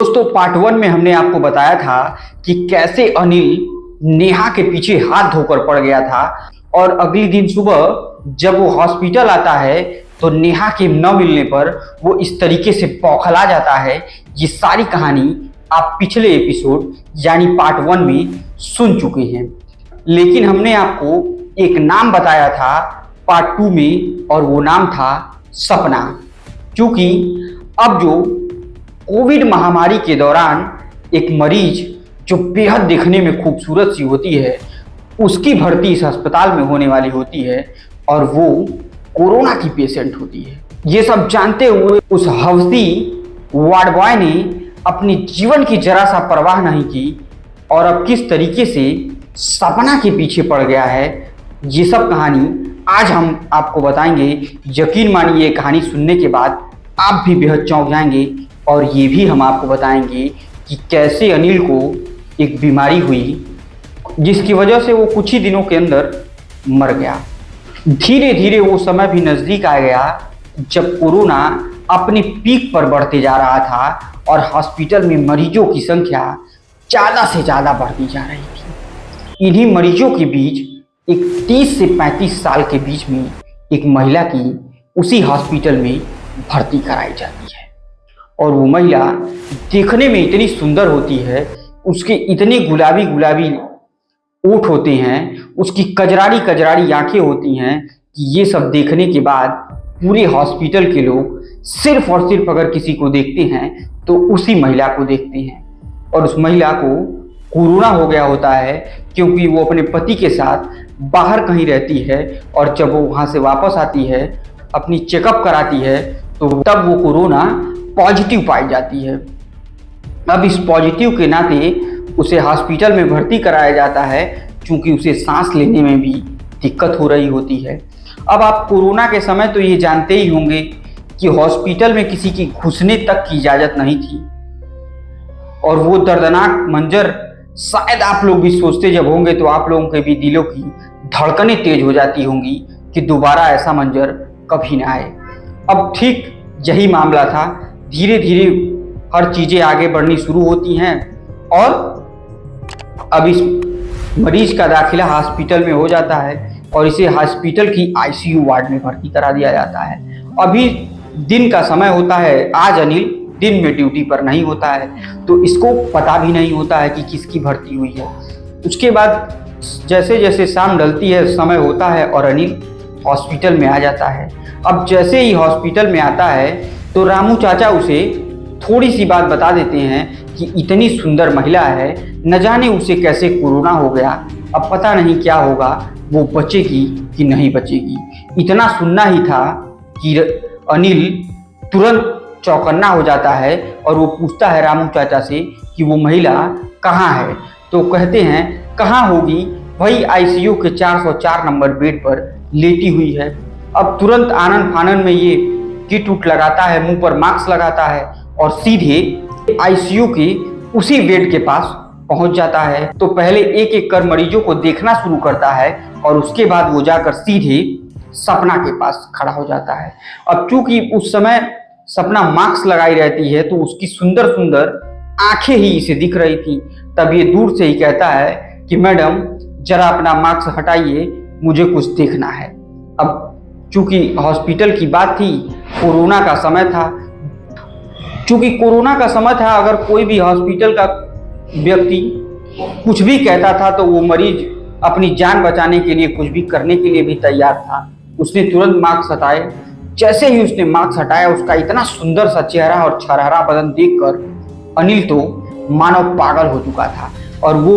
दोस्तों पार्ट 1 में हमने आपको बताया था कि कैसे अनिल नेहा के पीछे हाथ धोकर पड़ गया था और अगले दिन सुबह जब वो हॉस्पिटल आता है तो नेहा के न मिलने पर वो इस तरीके से बौखला जाता है। ये सारी कहानी आप पिछले एपिसोड यानी पार्ट 1 में सुन चुके हैं, लेकिन हमने आपको एक नाम बताया था पार्ट 2 में और वो नाम था सपना। क्योंकि अब जो कोविड महामारी के दौरान एक मरीज जो बेहद देखने में खूबसूरत सी होती है उसकी भर्ती इस अस्पताल में होने वाली होती है और वो कोरोना की पेशेंट होती है। ये सब जानते हुए उस हवसी वार्ड बॉय ने अपनी जीवन की जरा सा परवाह नहीं की और अब किस तरीके से सपना के पीछे पड़ गया है, ये सब कहानी आज हम आपको बताएंगे। यकीन मानिए कहानी सुनने के बाद आप भी बेहद चौंक जाएंगे और ये भी हम आपको बताएंगे कि कैसे अनिल को एक बीमारी हुई जिसकी वजह से वो कुछ ही दिनों के अंदर मर गया। धीरे धीरे वो समय भी नज़दीक आ गया जब कोरोना अपने पीक पर बढ़ते जा रहा था और हॉस्पिटल में मरीजों की संख्या ज़्यादा से ज़्यादा बढ़ती जा रही थी। इन्हीं मरीजों के बीच एक 30 से 35 साल के बीच में एक महिला की उसी हॉस्पिटल में भर्ती कराई जाती है और वो महिला देखने में इतनी सुंदर होती है, उसके इतने गुलाबी गुलाबी ओठ होते हैं, उसकी कजरारी कजरारी आंखें होती हैं कि ये सब देखने के बाद पूरे हॉस्पिटल के लोग सिर्फ और सिर्फ अगर किसी को देखते हैं तो उसी महिला को देखते हैं। और उस महिला को कोरोना हो गया होता है क्योंकि वो अपने पति के साथ बाहर कहीं रहती है और जब वो वहाँ से वापस आती है अपनी चेकअप कराती है तो तब वो कोरोना पॉजिटिव पाई जाती है। अब इस पॉजिटिव के नाते उसे हॉस्पिटल में भर्ती कराया जाता है क्योंकि उसे सांस लेने में भी दिक्कत हो रही होती है। अब आप कोरोना के समय तो ये जानते ही होंगे कि हॉस्पिटल में किसी की घुसने तक की इजाज़त नहीं थी और वो दर्दनाक मंजर शायद आप लोग भी सोचते जब होंगे तो आप लोगों के भी दिलों की धड़कनें तेज हो जाती होंगी कि दोबारा ऐसा मंजर कभी ना आए। अब ठीक यही मामला था। धीरे धीरे हर चीज़ें आगे बढ़नी शुरू होती हैं और अब इस मरीज का दाखिला हॉस्पिटल में हो जाता है और इसे हॉस्पिटल की आईसीयू वार्ड में भर्ती करा दिया जाता है। अभी दिन का समय होता है, आज अनिल दिन में ड्यूटी पर नहीं होता है तो इसको पता भी नहीं होता है कि किसकी भर्ती हुई है। उसके बाद जैसे जैसे शाम ढलती है समय होता है और अनिल हॉस्पिटल में आ जाता है। अब जैसे ही हॉस्पिटल में आता है तो रामू चाचा उसे थोड़ी सी बात बता देते हैं कि इतनी सुंदर महिला है, न जाने उसे कैसे कोरोना हो गया, अब पता नहीं क्या होगा, वो बचेगी कि नहीं बचेगी। इतना सुनना ही था कि अनिल तुरंत चौकन्ना हो जाता है और वो पूछता है रामू चाचा से कि वो महिला कहाँ है। तो कहते हैं कहाँ होगी, वही आईसीयू के 404 नंबर बेड पर लेटी हुई है। अब तुरंत आनन फानन में ये किट उट लगाता है, मुंह पर मास्क लगाता है और सीधे आईसीयू के उसी बेड के पास पहुंच जाता है। तो पहले एक एक कर मरीजों को देखना शुरू करता है और उसके बाद वो जाकर सीधे सपना के पास खड़ा हो जाता है। अब चूंकि उस समय सपना मास्क लगाई रहती है तो उसकी सुंदर सुंदर आंखें ही इसे दिख रही थी। तब ये दूर से ही कहता है कि मैडम जरा अपना मास्क हटाइए, मुझे कुछ देखना है। अब चूंकि हॉस्पिटल की बात थी, कोरोना का समय था, चूंकि कोरोना का समय था, अगर कोई भी हॉस्पिटल का व्यक्ति कुछ भी कहता था तो वो मरीज अपनी जान बचाने के लिए कुछ भी करने के लिए भी तैयार था। उसने तुरंत मास्क हटाए। जैसे ही उसने मास्क हटाया उसका इतना सुंदर सा चेहरा और छरहरा बदन देखकर अनिल तो मानव पागल हो चुका था और वो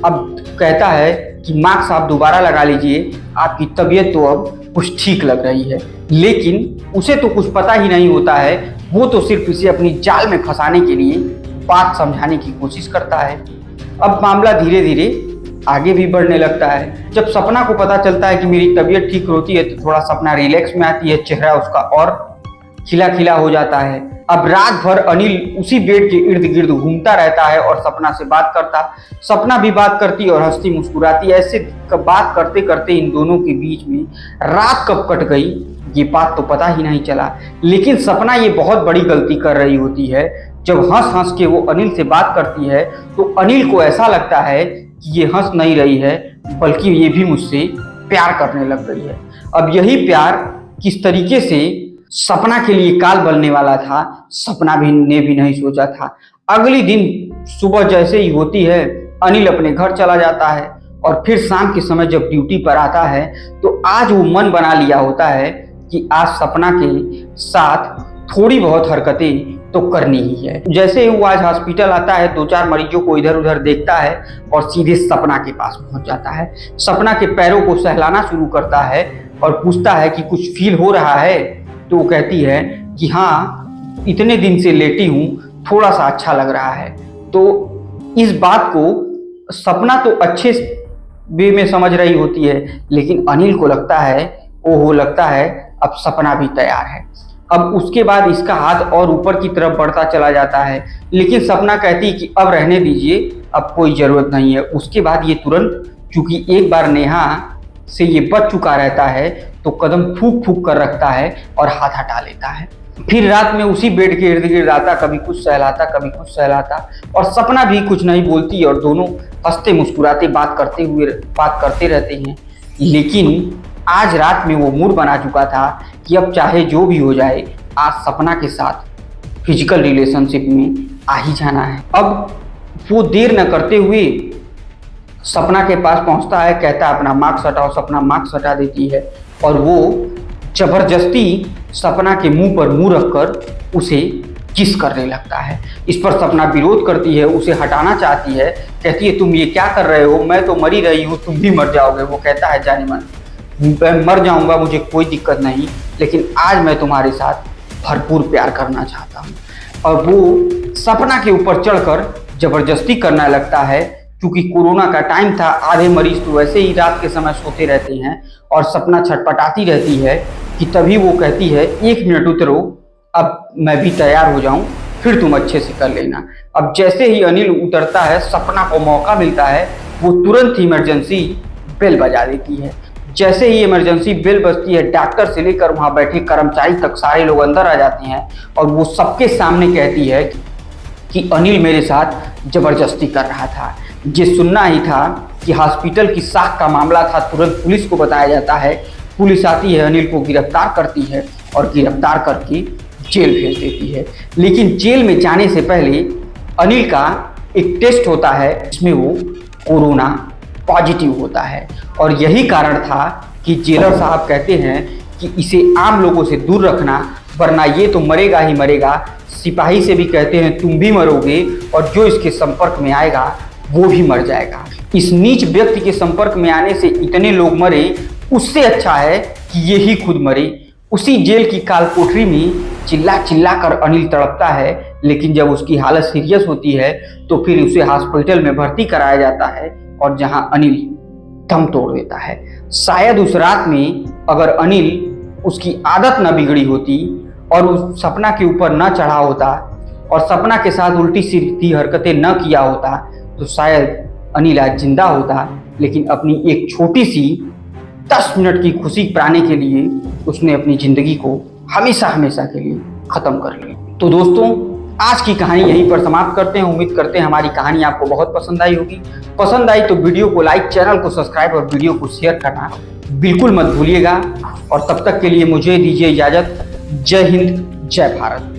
अब कहता है कि मास्क आप दोबारा लगा लीजिए, आपकी तबीयत तो अब कुछ ठीक लग रही है। लेकिन उसे तो कुछ पता ही नहीं होता है, वो तो सिर्फ इसे अपनी जाल में फंसाने के लिए बात समझाने की कोशिश करता है। अब मामला धीरे धीरे आगे भी बढ़ने लगता है। जब सपना को पता चलता है कि मेरी तबीयत ठीक होती है तो थोड़ा सपना रिलैक्स में आती है, चेहरा उसका और खिला खिला हो जाता है। अब रात भर अनिल उसी बेड के इर्द गिर्द घूमता रहता है और सपना से बात करता, सपना भी बात करती और हंसती मुस्कुराती। ऐसे बात करते करते इन दोनों के बीच में रात कब कट गई ये बात तो पता ही नहीं चला। लेकिन सपना ये बहुत बड़ी गलती कर रही होती है जब हंस हंस के वो अनिल से बात करती है तो अनिल को ऐसा लगता है कि ये हंस नहीं रही है, बल्कि ये भी मुझसे प्यार करने लग गई है। अब यही प्यार किस तरीके से सपना के लिए काल बनने वाला था, सपना भी ने भी नहीं सोचा था। अगली दिन सुबह जैसे ही होती है, अनिल अपने घर चला जाता है और फिर शाम के समय जब ड्यूटी पर आता है तो आज वो मन बना लिया होता है कि आज सपना के साथ थोड़ी बहुत हरकतें तो करनी ही है। जैसे ही वो आज हॉस्पिटल आता है, 2-4 मरीजों को इधर उधर देखता है और सीधे सपना के पास पहुंच जाता है। सपना के पैरों को सहलाना शुरू करता है और पूछता है कि कुछ फील हो रहा है। तो वो कहती है कि हाँ, इतने दिन से लेटी हूँ, थोड़ा सा अच्छा लग रहा है। तो इस बात को सपना तो अच्छे वे में समझ रही होती है, लेकिन अनिल को लगता है अब सपना भी तैयार है। अब उसके बाद इसका हाथ और ऊपर की तरफ बढ़ता चला जाता है, लेकिन सपना कहती कि अब रहने दीजिए, अब कोई ज़रूरत नहीं है। उसके बाद ये तुरंत, चूंकि एक बार नेहा से ये बच चुका रहता है, तो कदम फूक फूक कर रखता है और हाथ हटा लेता है। फिर रात में उसी बेड के इर्द गिर्द आता, कभी कुछ सहलाता कभी कुछ सहलाता, और सपना भी कुछ नहीं बोलती और दोनों हंसते मुस्कुराते बात करते रहते हैं। लेकिन आज रात में वो मूड बना चुका था कि अब चाहे जो भी हो जाए, आज सपना के साथ फिजिकल रिलेशनशिप में आ ही जाना है। अब वो देर न करते हुए सपना के पास पहुंचता है, कहता है अपना मास्क हटाओ। सपना मास्क हटा देती है और वो जबरदस्ती सपना के मुंह पर मुंह रखकर उसे किस करने लगता है। इस पर सपना विरोध करती है, उसे हटाना चाहती है, कहती है तुम ये क्या कर रहे हो, मैं तो मरी रही हूँ, तुम भी मर जाओगे। वो कहता है जाने मन, मैं मर जाऊंगा, मुझे कोई दिक्कत नहीं, लेकिन आज मैं तुम्हारे साथ भरपूर प्यार करना चाहता हूँ। और वो सपना के ऊपर चढ़कर जबरदस्ती करने लगता है। क्योंकि कोरोना का टाइम था, आधे मरीज तो वैसे ही रात के समय सोते रहते हैं और सपना छटपटाती रहती है कि तभी वो कहती है 1 मिनट उतरो, अब मैं भी तैयार हो जाऊं, फिर तुम अच्छे से कर लेना। अब जैसे ही अनिल उतरता है, सपना को मौका मिलता है, वो तुरंत इमरजेंसी बेल बजा देती है। जैसे ही इमरजेंसी बेल बजती है, डॉक्टर से लेकर वहाँ बैठे कर्मचारी तक सारे लोग अंदर आ जाते हैं और वो सबके सामने कहती है कि अनिल मेरे साथ जबरदस्ती कर रहा था। ये सुनना ही था कि हॉस्पिटल की साख का मामला था। तुरंत पुलिस को बताया जाता है, पुलिस आती है, अनिल को गिरफ्तार करती है और गिरफ्तार करके जेल भेज देती है। लेकिन जेल में जाने से पहले अनिल का एक टेस्ट होता है, जिसमें वो कोरोना पॉजिटिव होता है। और यही कारण था कि जेलर साहब कहते हैं कि इसे आम लोगों से दूर रखना, वरना ये तो मरेगा ही मरेगा। सिपाही से भी कहते हैं तुम भी मरोगे और जो इसके संपर्क में आएगा वो भी मर जाएगा। इस नीच व्यक्ति के संपर्क में आने से इतने लोग मरे, उससे अच्छा है कि ये ही खुद मरे। उसी जेल की काल कोठरी में चिल्ला चिल्ला कर अनिल तड़पता है, लेकिन जब उसकी हालत सीरियस होती है तो फिर उसे हॉस्पिटल में भर्ती कराया जाता है और जहां अनिल दम तोड़ देता है। शायद उस रात में अगर अनिल उसकी आदत न बिगड़ी होती और उस सपना के ऊपर न चढ़ा होता और सपना के साथ उल्टी सीधी हरकतें न किया होता, तो शायद अनिल आज जिंदा होता। लेकिन अपनी एक छोटी सी 10 मिनट की खुशी पाने के लिए उसने अपनी जिंदगी को हमेशा हमेशा के लिए खत्म कर लिया। तो दोस्तों, आज की कहानी यहीं पर समाप्त करते हैं। उम्मीद करते हैं हमारी कहानी आपको बहुत पसंद आई होगी। पसंद आई तो वीडियो को लाइक, चैनल को सब्सक्राइब और वीडियो को शेयर करना बिल्कुल मत भूलिएगा। और तब तक के लिए मुझे दीजिए इजाजत। जय हिंद, जय भारत।